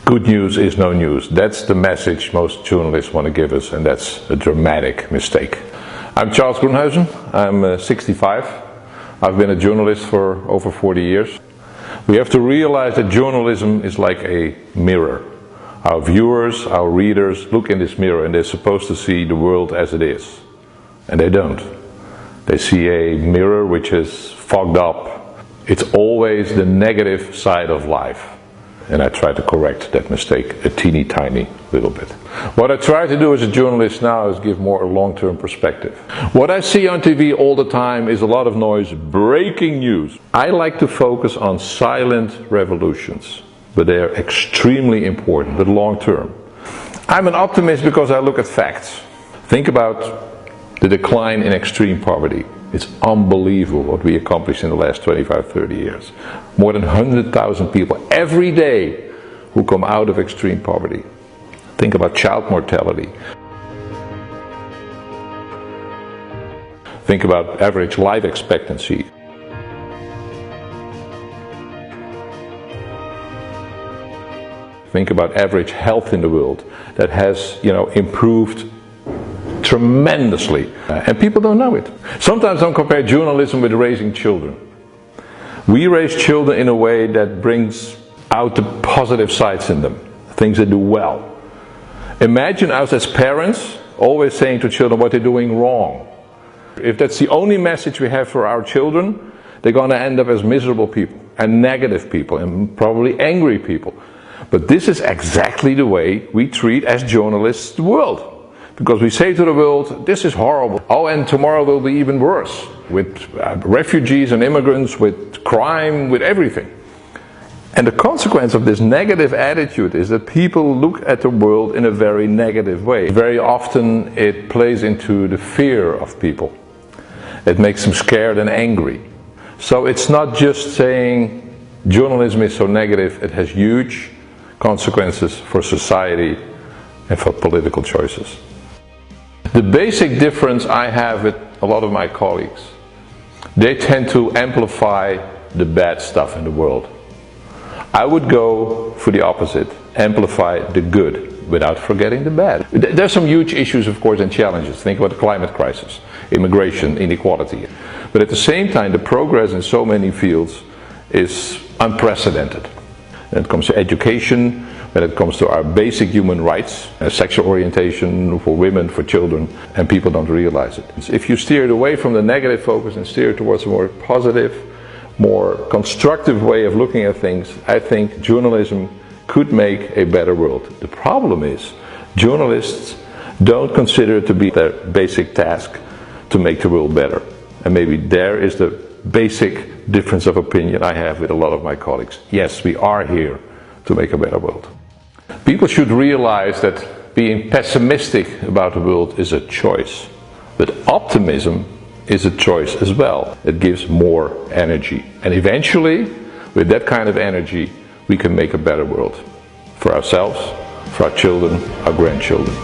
Good news is no news. That's the message most journalists want to give us, and that's a dramatic mistake. I'm Charles Groenhuizen. I'm 65. I've been a journalist for over 40 years. We have to realize that journalism is like a mirror. Our viewers, our readers look in this mirror and they're supposed to see the world as it is. And they don't. They see a mirror which is fogged up. It's always the negative side of life. And I try to correct that mistake a teeny tiny little bit. What I try to do as a journalist now is give more a long-term perspective. What I see on TV all the time is a lot of noise, breaking news. I like to focus on silent revolutions, but they are extremely important, but long-term. I'm an optimist because I look at facts. Think about the decline in extreme poverty. It's unbelievable what we accomplished in the last 25, 30 years. More than 100,000 people every day who come out of extreme poverty. Think about child mortality. Think about average life expectancy. Think about average health in the world that has, improved tremendously, and people don't know it. Sometimes I compare journalism with raising children. We raise children in a way that brings out the positive sides in them, things they do well. Imagine us as parents always saying to children what they're doing wrong. If that's the only message we have for our children, they're going to end up as miserable people and negative people and probably angry people. But this is exactly the way we treat as journalists the world. Because we say to the world, this is horrible. Oh, and tomorrow will be even worse. With refugees and immigrants, with crime, with everything. And the consequence of this negative attitude is that people look at the world in a very negative way. Very often it plays into the fear of people. It makes them scared and angry. So it's not just saying journalism is so negative, it has huge consequences for society and for political choices. The basic difference I have with a lot of my colleagues, they tend to amplify the bad stuff in the world. I would go for the opposite, amplify the good without forgetting the bad. There's some huge issues, of course, and challenges. Think about the climate crisis, immigration, inequality. But at the same time, the progress in so many fields is unprecedented. When it comes to education, when it comes to our basic human rights, sexual orientation for women, for children, and people don't realize it. If you steer it away from the negative focus and steer towards a more positive, more constructive way of looking at things, I think journalism could make a better world. The problem is, journalists don't consider it to be their basic task to make the world better. And maybe there is the basic difference of opinion I have with a lot of my colleagues. Yes, we are here to make a better world. People should realize that being pessimistic about the world is a choice, but optimism is a choice as well. It gives more energy, and eventually with that kind of energy we can make a better world for ourselves, for our children, our grandchildren.